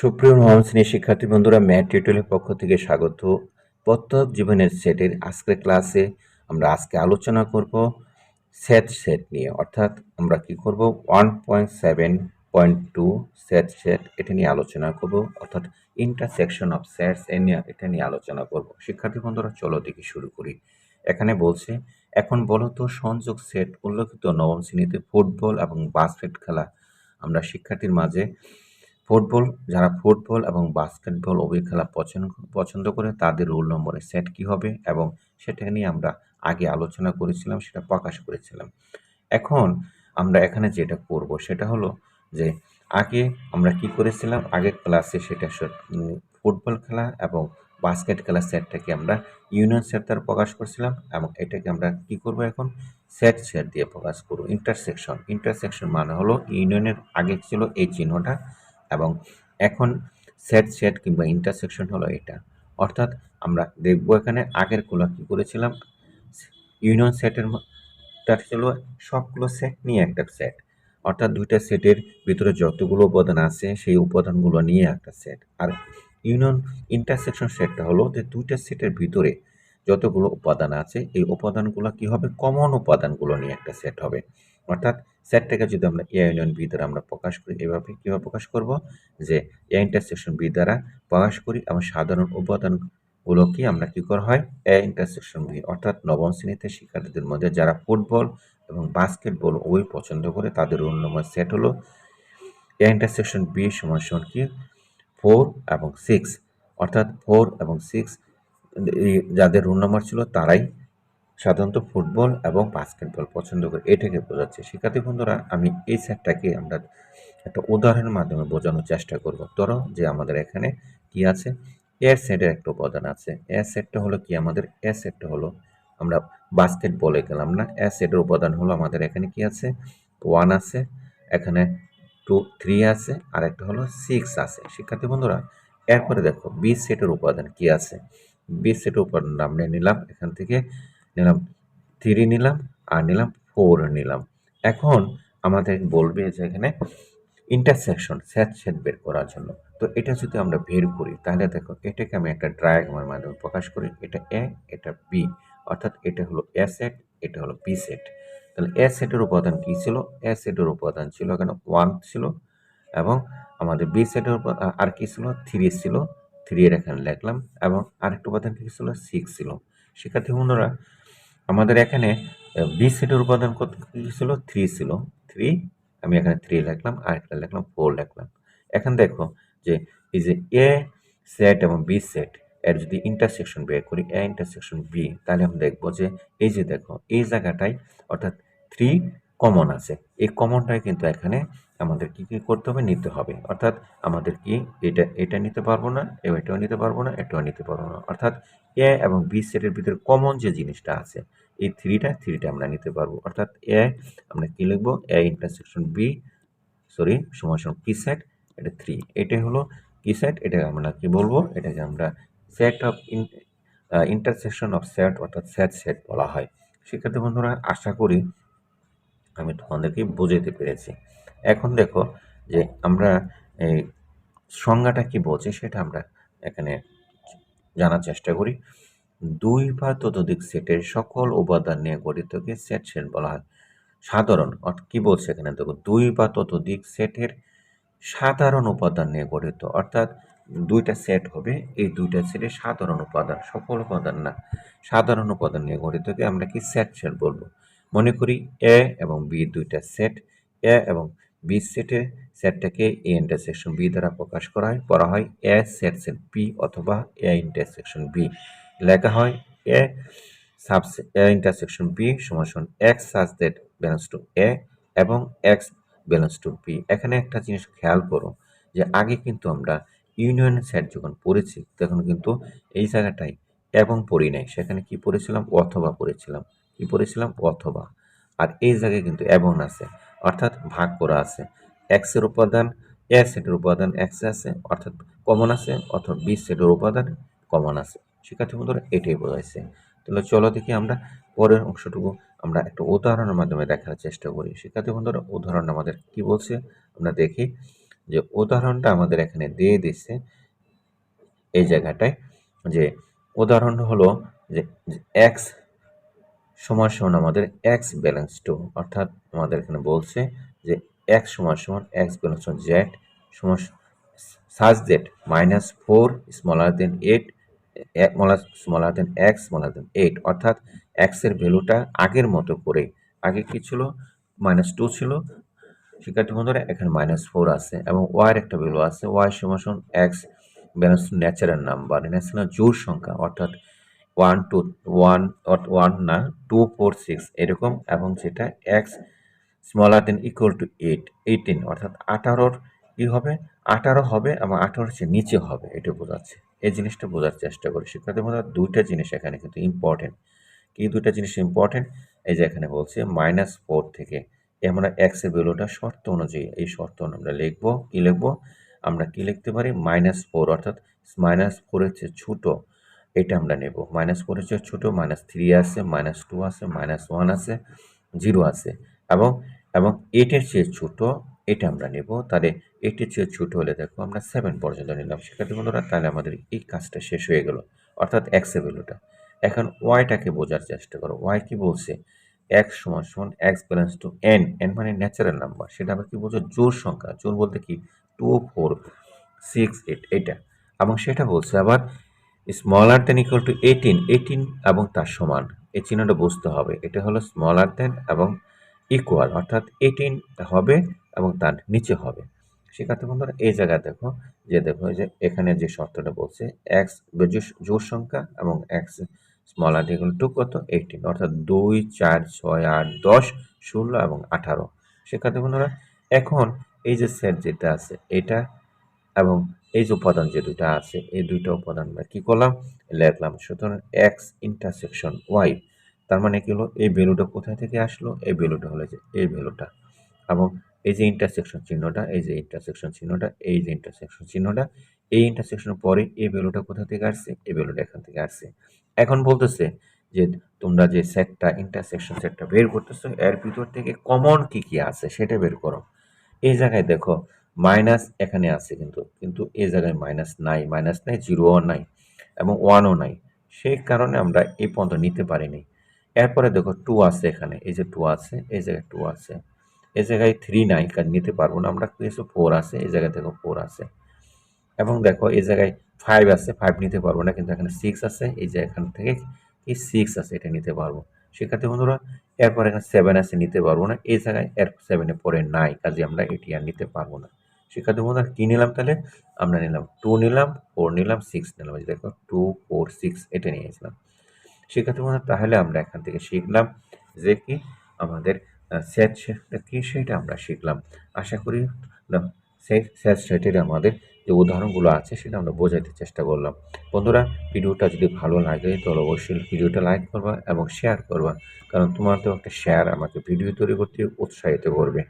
সুপ্রিয় নবম শ্রেণীর শিক্ষার্থী বন্ধুরা, ম্যাথ টিউটোরিয়ালের পক্ষ থেকে স্বাগত। প্রত্যেক জীবনের সেটের আজকের ক্লাসে আমরা আলোচনা করব সেট নিয়ে, অর্থাৎ আমরা কি করব 1.7.2 সেট এটা নিয়ে আলোচনা করব, অর্থাৎ ইন্টারসেকশন অফ সেটস এটা নিয়ে আলোচনা করব। শিক্ষার্থী বন্ধুরা, চলো দেখি শুরু করি। এখানে বলছে, এখন বলো তো সংযোগ সেট উল্লেখিত নবম শ্রেণীতে ফুটবল এবং বাস্কেট খেলা আমরা শিক্ষার্থীর মাঝে যারা ফুটবল এবং বাস্কেটবল উভয় খেলা পছন্দ করে তাদের রোল নম্বরের সেট কি হবে, এবং সেটা নিয়ে আমরা আগে আলোচনা করেছিলাম, সেটা প্রকাশ করেছিলাম। এখন আমরা এখানে যেটা করব সেটা হলো যে আগে আমরা কি করেছিলাম, আগের ক্লাসে সেটা ফুটবল খেলা এবং বাস্কেট খেলার সেটটাকে আমরা ইউনিয়ন সেট দ্বারা প্রকাশ করছিলাম, এবং এটাকে আমরা কি করব এখন সেট দিয়ে প্রকাশ করব। ইন্টারসেকশন মানে হলো ইউনিয়নের আগে ছিল এই চিহ্নটা, এবং এখন সেট কিংবা ইন্টারসেকশন হলো এটা। অর্থাৎ আমরা দেখব এখানে আগের গুলো কি করেছিলাম, ইউনিয়ন সেটের ছিল সবগুলো সেট নিয়ে একটা সেট, অর্থাৎ দুইটা সেটের ভিতরে যতগুলো উপাদান আছে সেই উপাদানগুলো নিয়ে একটা সেট। আর ইন্টারসেকশন সেটটা হলো যে দুইটা সেটের ভিতরে যতগুলো উপাদান আছে এই উপাদানগুলো কি হবে, কমন উপাদানগুলো নিয়ে একটা সেট হবে। অর্থাৎ সেটটাকে যদি আমরা এ ইউনিয়ন বি দ্বারা আমরা প্রকাশ করি, এভাবে কীভাবে প্রকাশ করব, যে এ ইন্টারসেকশন বি দ্বারা প্রকাশ করি, এবং সাধারণ উপাদানগুলোকে আমরা কি করা হয়, এ ইন্টারসেকশন বি। অর্থাৎ নবম শ্রেণীতে শিক্ষার্থীদের মধ্যে যারা ফুটবল এবং বাস্কেটবল উভয় পছন্দ করে তাদের রোল নম্বর সেট হলো এ ইন্টারসেকশন বি সমান সমান কি 4 এবং 6। অর্থাৎ 4 এবং 6 যাদের রোল নম্বর ছিল তারাই সাধারণত ফুটবল এবং বাস্কেটবল পছন্দ করে, এটাকে বোঝাচ্ছে। শিক্ষার্থী বন্ধুরা, আমি এই সেটটাকে আমরা একটা উদাহরণের মাধ্যমে বোঝানোর চেষ্টা করব। ধরো যে আমাদের এখানে কি আছে, এর সেটের একটা উপাদান আছে। এর সেটটা হলো কি, আমাদের এর সেটটা হলো, আমরা বাস্কেটবলে গেলাম না, এর সেটের উপাদান হলো আমাদের এখানে কি আছে, 1 আছে, এখানে 2 3 আছে, আর একটা হলো 6 আছে। শিক্ষার্থী বন্ধুরা, এরপরে দেখো বি সেটের উপাদান কি আছে। বি সেটের উপাদান আমরা নিলাম, এখান থেকে নিলাম 3 নিলাম, আর নিলাম 4 নিলাম। এখন আমাদের বলবে যে এখানে ইন্টারসেকশন সেট বের করার জন্য। তো এটা যদি আমরা বের করি, তাহলে দেখো এটাকে আমি একটা ডায়াগ্রামের মাধ্যমে প্রকাশ করি। এটা এ, এটা বি, অর্থাৎ এটা হলো এ সেট, এটা হলো বি সেট। তাহলে এ সেটের উপাদান কি ছিল, এ সেটের উপাদান ছিল এখানে 1 ছিল, এবং আমাদের বি সেটের আর কি ছিল, 3 ছিল, 3 এর এখানে লিখলাম, এবং আরেকটা উপাদান কি ছিল, 6 ছিল। শিক্ষার্থী বন্ধুরা, আমাদের এখানে বি সেটের উপাদান কত কি ছিল, 3 ছিল, 3 আমি এখানে 3 লিখলাম, আর একটা লিখলাম 4 লিখলাম। এখন দেখো যে এই যে এ সেট এবং বি সেট এর যদি ইন্টারসেকশন বের করি, এ ইন্টারসেকশন বি, তাহলে আমরা দেখবো যে এই যে দেখো এই জায়গাটায়, অর্থাৎ 3 কমন আছে। এই কমনটাই কিন্তু এখানে আমাদের কি করতে হবে, নিতে হবে। অর্থাৎ আমাদের কি এটা নিতে পারবো না, এটাও নিতে পারবো না, এটাও নিতে পারবো না। অর্থাৎ এ এবং বি সেটের ভিতরে কমন যে জিনিসটা আছে, এই থ্রিটা আমরা নিতে পারবো। অর্থাৎ এ আমরা কি লিখবো, এ ইন্টারসেকশন বি সমান সমান কি সেট, এটা 3। এটাই হলো কি সেট, এটাকে আমরা কি বলবো, এটাকে আমরা set of intersection of set, অর্থাৎ সেট বলা হয়। শিক্ষার্থী বন্ধুরা, আশা করি আমি তোমাদেরকে বোঝাতে পেরেছি। এখন দেখো যে আমরা এই সংজ্ঞাটা কি বলছে সেটা আমরা এখানে জানার চেষ্টা করি। 2 বা ততোধিক সেটের সকল উপাদান নিয়ে গঠিতকে সেট বলা হয়। সাধারণ কি বলছে এখানে দেখো, 2 বা ততোধিক সেটের সাধারণ উপাদান নিয়ে গঠিত, অর্থাৎ দুইটা সেট হবে, এই দুইটা সেটের সাধারণ উপাদান, সকল উপাদান না, সাধারণ উপাদান নিয়ে গঠিতকে আমরা কি সেট বলবো। মনে করি এ এবং বি দুইটা সেট, এ এবং বি সেটটাকে এ ইন্টারসেকশন বি দ্বারা প্রকাশ করা হয় এ সেট বি, অথবা এ ইন্টারসেকশন বি। লেখা হয় এ ইন্টারসেকশন বি সমান সমান x such that belongs to এ এবং এক্স বিলংস টু বি। এখানে একটা জিনিস খেয়াল করো, যে আগে কিন্তু আমরা ইউনিয়ন সেট যখন পড়েছি তখন কিন্তু এই জায়গাটায় এবং পড়ি নাই, সেখানে কি পড়েছিলাম, অথবা পড়েছিলাম। কি পড়েছিলাম, অথবা। আর এই জায়গায় কিন্তু এবং আছে, অর্থাৎ ভাগ করা আছে। এক্স এর উপাদান এ সেটের উপাদান এক্স আছে, অর্থাৎ কমন আছে, অথবা বি সেটের উপাদান কমন আছে। শিক্ষার্থী বন্ধুরা, এটাই বোঝাইছে। তাহলে চলো দেখি আমরা পরের অংশটুকু আমরা একটা উদাহরণের মাধ্যমে দেখার চেষ্টা করি। শিক্ষার্থী বন্ধুরা, উদাহরণ আমাদের কি বলছে আমরা দেখি। যে উদাহরণটা আমাদের এখানে দিয়ে দিচ্ছে এই জায়গাটায়, যে উদাহরণ হলো যে এক্স সমান সমান আমাদের এক্স ব্যালেন্স টু, অর্থাৎ আমাদের এখানে বলছে যে এক্স সমান সমান এক্স ব্যালেন্স টু জেড সমান সাজ জেড -4 স্মলার দেন 8 স্মলার দেন এক্স স্মলার দেন 8, অর্থাৎ এক্স এর ভ্যালুটা আগের মতো করে, আগে কি ছিল -2 ছিল শিক্ষার্থী বন্ধুরা, এখানে -4 আছে এবং ওয়াই এর একটা ভ্যালু আছে, ওয়াই সমান সমান x belongs two natural number, natural জোড় সংখ্যা, অর্থাৎ 1 2 1 1 না 2 4 6 এরকম, এবং যেটা x smaller than equal to 18, অর্থাৎ 18 কি হবে, 18 হবে এবং 18 চেয়ে নিচে হবে, এটা বোঝাচ্ছে। এই জিনিসটা বোঝার চেষ্টা করি শিক্ষার্থী বন্ধুরা। দুইটা জিনিস এখানে কিন্তু ইম্পর্টেন্ট। কি দুইটা জিনিস ইম্পর্টেন্ট? এই যে এখানে বলছে -4 থেকে আমরা এক্স এর ভ্যালুটা শর্ত অনুযায়ী, এই শর্ত আমরা লিখবো, কি লিখবো, আমরা কি লিখতে পারি, -4, অর্থাৎ -4 এর চেয়ে ছোট এটা আমরা নেব। -4 এর চেয়ে ছোট -3 আছে, -2 আছে, -1 আছে, 0 আছে, এবং এবং 8 এর চেয়ে ছোট এটা আমরা নেব। তাহলে 8 এর চেয়ে ছোট হলে দেখো আমরা 7 পর্যন্ত নিলাম শিক্ষার্থী বন্ধুরা। তাহলে আমাদের এই কাজটা শেষ হয়ে গেল, অর্থাৎ এক্স এর ভ্যালুটা। এখন ওয়াইটাকে বোঝার চেষ্টা করো। ওয়াই কি বলছে, এক্স সমান সমান x belongs to N, N মানে ন্যাচারাল নাম্বার, সেটা আবার কি বলছো, জোড় সংখ্যা। জোড় বলতে কি 2 4 6 8 এটা, এবং সেটা বলছে আবার স্মলার দেন ইকুয়াল টু 18 এবং তার সমান। এই চিহ্নটা বুঝতে হবে, এটা হলো স্মলার দেন এবং ইকুয়াল, অর্থাৎ 18 হবে এবং তার নিচে হবে। শিক্ষার্থী বন্ধুরা এই জায়গায় দেখো, যে দেখো যে এখানে যে শর্তটা বলছে এক্স জোড় সংখ্যা এবং x smaller than equal to কত, 18, অর্থাৎ 2 4 6 8 10 16 এবং 18। শিক্ষার্থী বন্ধুরা এখন এই যে সেট যেটা আছে এটা এবং এই যে উপাদান যে দুটা আছে, এই দুইটা উপাদান আমরা কি করলাম, লিখলাম। সুতরাং এক্স ইন্টারসেকশন ওয়াই, তার মানে কি হলো, এই ভ্যালুটা কোথায় থেকে আসলো, এই ভ্যালুটা হলো যে এই ভ্যালুটা, এবং এই যে ইন্টারসেকশন চিহ্নটা, এই যে ইন্টারসেকশন চিহ্নটা, এই যে ইন্টারসেকশন চিহ্নটা, এই ইন্টারসেকশনের পরে এই ভ্যালুটা কোথা থেকে আসছে, এই ভ্যালুটা এখান থেকে আসছে। এখন বলতেছে যে তোমরা যে সেটটা ইন্টারসেকশন সেটটা বের করতেছো, এর ভিতর থেকে কমন কি কি আছে সেটা বের করো। এই জায়গায় দেখো মাইনাস এখানে আছে, কিন্তু কিন্তু এই জায়গায় মাইনাস নাই, জিরোও নাই এবং ওয়ানও নাই, সেই কারণে আমরা এই পর্যন্ত নিতে পারিনি। এরপরে দেখো 2 আছে এখানে, এই যে 2 আছে, এই জায়গায় 2 আছে, এই জায়গায় 3 নাই, কারণ নিতে পারবো না আমরা, কিছু 4 আছে, এই জায়গায় দেখো 4 আছে, এবং দেখো এই জায়গায় 5 আছে, 5 নিতে পারবো না, কিন্তু এখানে 6 আছে, এই যে এখান থেকে কি 6 আছে, এটা নিতে পারবো। শিক্ষার্থী বন্ধুরা এরপর এখানে 7 আছে, নিতে পারবো না, এই জায়গায় এর 7 এর পরে নাই, কাজে আমরা এটি আর নিতে পারবো না। শিক্ষার্থী বন্ধুরা কি নিলাম তাহলে, আমরা নিলাম 2 নিলাম, 4 নিলাম, 6 নিলাম, এই যে দেখো 2 4 6 এটা নিয়েছিলাম। শিক্ষার্থী বন্ধুরা তাহলে আমরা এখান থেকে শিখলাম যে কি আমাদের সেট সেটটা কি সেটা আমরা শিখলাম। আশা করি সেই সেট সেটের আমাদের যে উদাহরণগুলো আছে সেটা আমরা বোঝাতে চেষ্টা করলাম। বন্ধুরা ভিডিওটা যদি ভালো লাগে তাহলে অবশ্যই ভিডিওটা লাইক করবা এবং শেয়ার করবা, কারণ তোমার তো একটা শেয়ার আমাকে ভিডিও তৈরি করতে উৎসাহিত করবে।